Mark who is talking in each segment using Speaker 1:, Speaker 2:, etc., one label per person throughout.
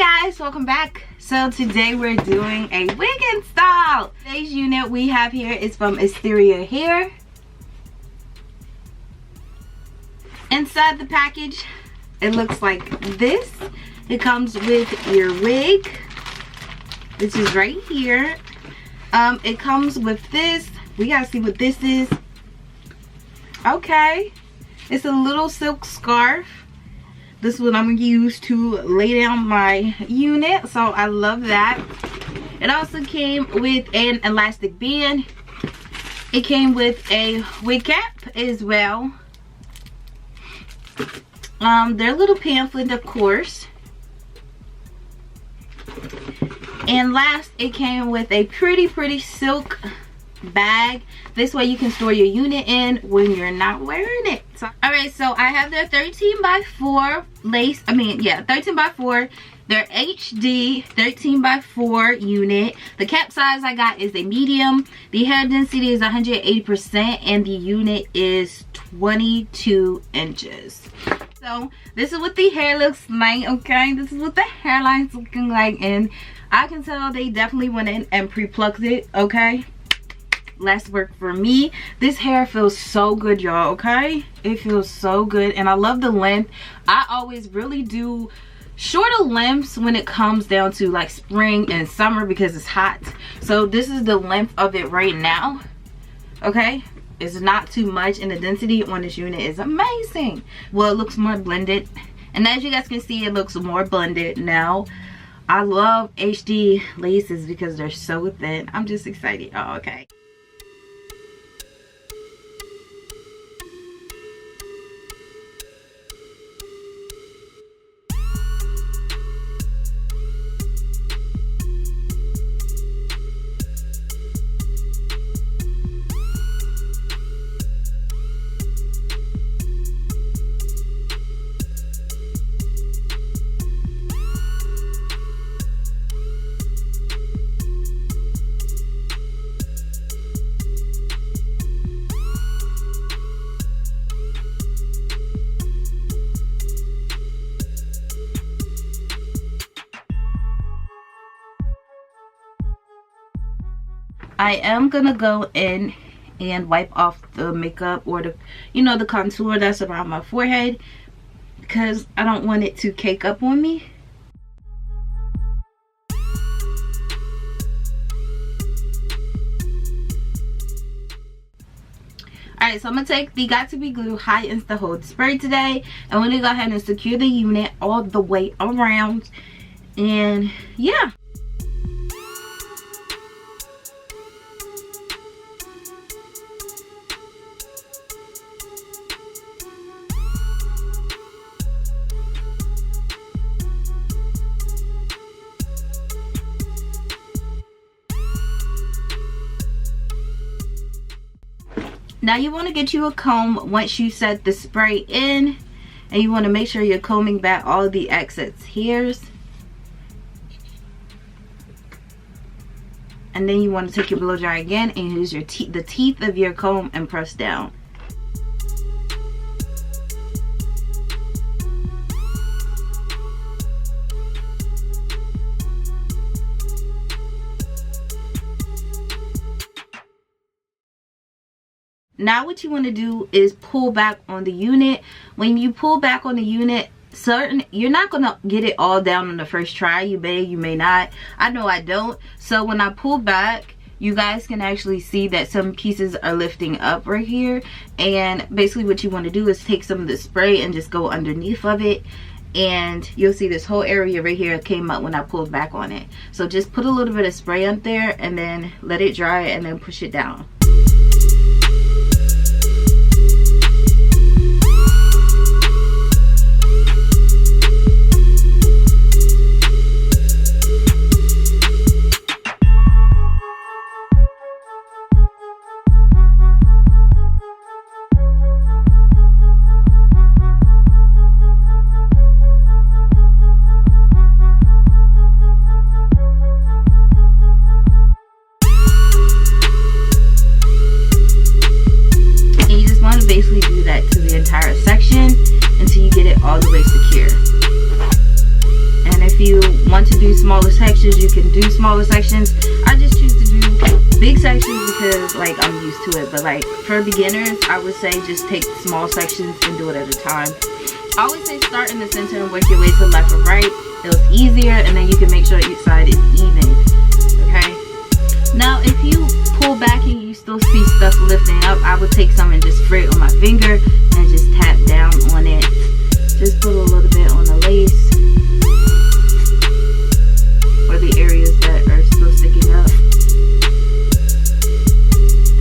Speaker 1: guys, welcome back. So today we're doing a wig install. Today's unit we have here is from Asteria Hair. Inside the package, it looks like this. It comes with your wig. This is right here. It comes with this. We gotta see what this is. Okay, it's a little silk scarf. This is what I'm gonna use to lay down my unit, so I love that. It also came with an elastic band. It came with a wig cap as well. Their little pamphlet, of course. And last, it came with a pretty silk bag. This way you can store your unit in when you're not wearing it. So, alright, so I have their 13x4 lace, 13x4, their HD 13x4 unit. The cap size I got is a medium. The hair density is 180% and the unit is 22 inches. So this is what the hair looks like, okay? This is what the hairline's looking like, and I can tell they definitely went in and pre-plucked it, okay? Less work for me. This hair feels so good, y'all, okay? It feels so good, and I love the length. I always really do shorter lengths when it comes down to like spring and summer because it's hot. So this is the length of it right now, okay? It's not too much, and the density on this unit is amazing. Well, it looks more blended, and as you guys can see, it looks more blended now. I love HD laces because they're so thin. I'm just excited. Oh, okay. I am gonna go in and wipe off the makeup or the, the contour that's around my forehead because I don't want it to cake up on me. Alright, so I'm gonna take the 𝚘𝚘 High Insta Hold Spray today, and we're gonna go ahead and secure the unit all the way around, and yeah. Now you want to get you a comb once you set the spray in, and you want to make sure you're combing back all the excess hairs. And then you want to take your blow dry again and use your the teeth of your comb and press down. Now what you want to do is pull back on the unit. When you pull back on the unit, you're not gonna get it all down on the first try. You may not. I know I don't. So when I pull back, you guys can actually see that some pieces are lifting up right here, and basically what you want to do is take some of the spray and just go underneath of it, and you'll see this whole area right here came up when I pulled back on it. So just put a little bit of spray up there and then let it dry and then push it down. want to do smaller sections, you can do smaller sections. I just choose to do big sections because like I'm used to it. But like for beginners, I would say just take small sections and do it at a time. I always say start in the center and work your way to left or right. It's easier, and then you can make sure each side is even. Okay. Now if you pull back and you still see stuff lifting up, I would take some and just spray it on my finger and just tap down on it. Just put a little bit on the lace or the areas that are still sticking up.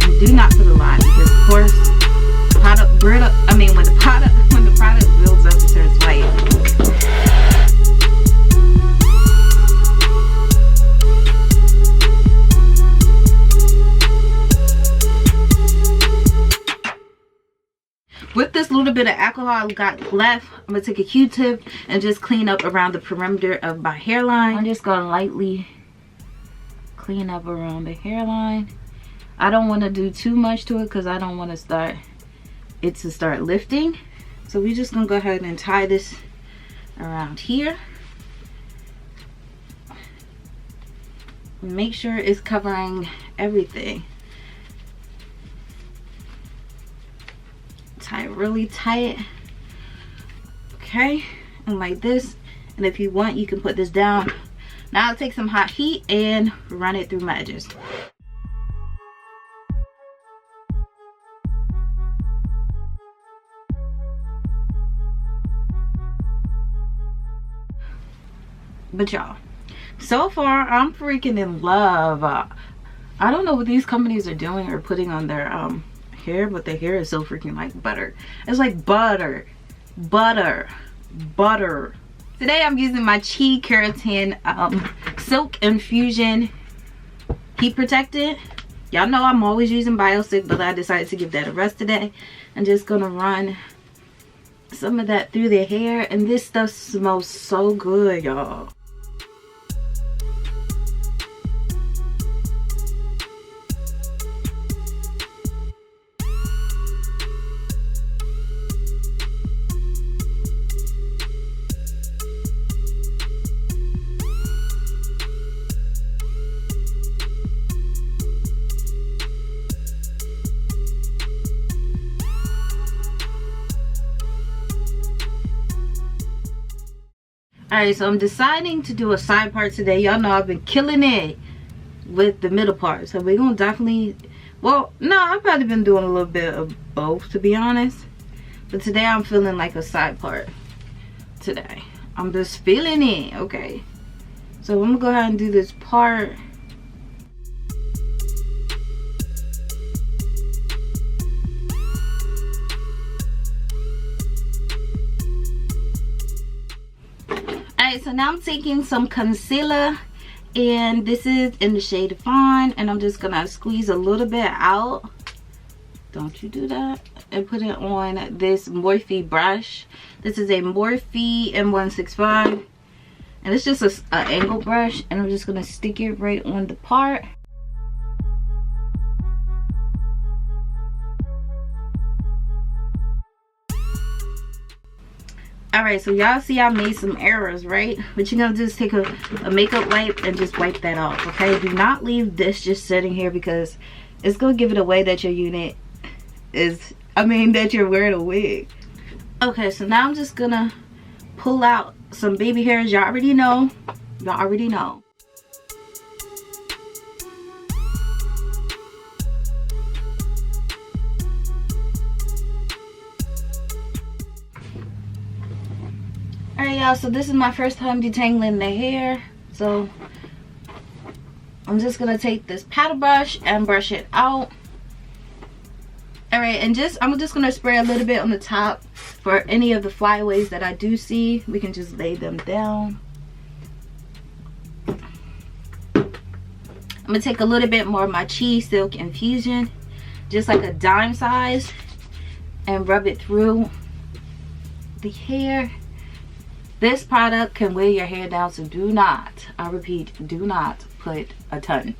Speaker 1: And do not put a lot because of course when the product builds up, it turns white. With this little bit of alcohol I got left, I'm going to take a Q-tip and just clean up around the perimeter of my hairline. I'm just going to lightly clean up around the hairline. I don't want to do too much to it because I don't want to start lifting. So we're just going to go ahead and tie this around here. Make sure it's covering everything. Tie it really tight. Okay, and like this. And if you want, you can put this down. Now I'll take some hot heat and run it through my edges. But y'all, so far I'm freaking in love. I don't know what these companies are doing or putting on their hair, but their hair is so freaking like butter. It's like butter. Today I'm using my 𝚘𝚘 Silk Infusion Heat Protectant. Y'all know I'm always using BioStick, but I decided to give that a rest today. I'm just gonna run some of that through their hair, and this stuff smells so good, y'all. Alright, so I'm deciding to do a side part today. Y'all know I've been killing it with the middle part. So we're going to definitely... Well, no, I've probably been doing a little bit of both, to be honest. But today I'm feeling like a side part. Today. I'm just feeling it. Okay. So I'm going to go ahead and do this part. Alright, so now I'm taking some concealer, and this is in the shade Fine, and I'm just gonna squeeze a little bit out. Don't you do that. And put it on this Morphe brush. This is a Morphe M165, and it's just an angle brush, and I'm just gonna stick it right on the part. Alright, so y'all see I made some errors, right? What you're gonna do is take a makeup wipe and just wipe that off, okay? Do not leave this just sitting here because it's gonna give it away that your unit is, that you're wearing a wig. Okay, so now I'm just gonna pull out some baby hairs. Y'all already know. Y'all already know. Alright y'all, so this is my first time detangling the hair. So I'm just gonna take this paddle brush and brush it out. Alright, and I'm just gonna spray a little bit on the top for any of the flyaways that I do see. We can just lay them down. I'm gonna take a little bit more of my 𝚘 Silk Infusion, just like a dime size, and rub it through the hair. This product can weigh your hair down, so do not, I repeat, do not put a ton.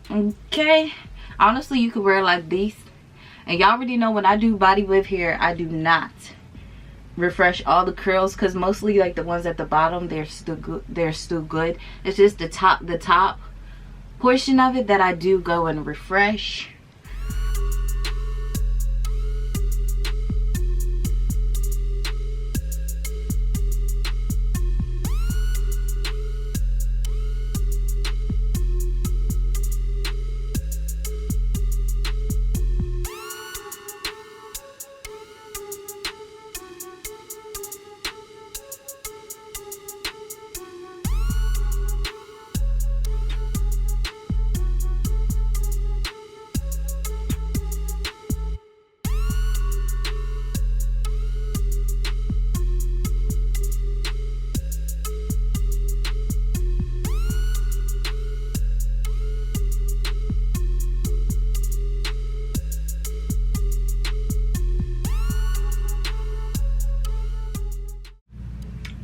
Speaker 1: Okay, honestly you could wear like these, and y'all already know when I do BodyWave hair, I do not refresh all the curls, because mostly like the ones at the bottom, they're still good. It's just the top portion of it that I do go and refresh.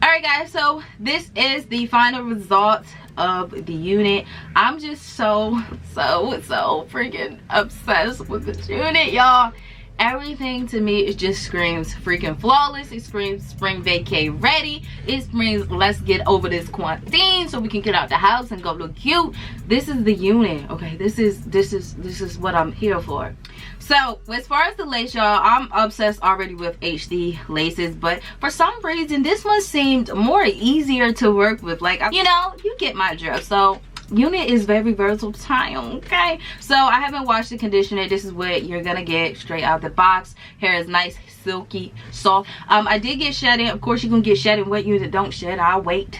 Speaker 1: Alright guys, so this is the final result of the unit. I'm just so freaking obsessed with this unit, y'all. Everything to me, it just screams freaking flawless. It screams spring vacay ready. It screams let's get over this quarantine so we can get out the house and go look cute. This is the unit, okay? This is what I'm here for. So as far as the lace, y'all, I'm obsessed already with HD laces, but for some reason this one seemed more easier to work with. Like, you know, you get my drift. So unit is very versatile, okay? So I haven't washed the conditioner. This is what you're gonna get straight out the box. Hair is nice, silky, soft. I did get shedding. Of course you're gonna get shedding. What unit don't shed? I'll wait,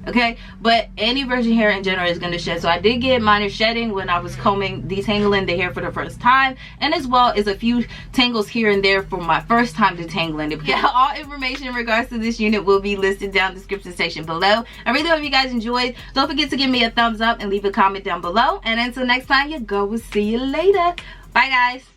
Speaker 1: okay? But any virgin hair in general is going to shed. So I did get minor shedding when I was detangling the hair for the first time, and as well as a few tangles here and there for my first time detangling it. Yeah, all information in regards to this unit will be listed down in the description section below. I really hope you guys enjoyed. Don't forget to give me a thumbs up and leave a comment down below, and until next time, your girl will see you later. Bye guys.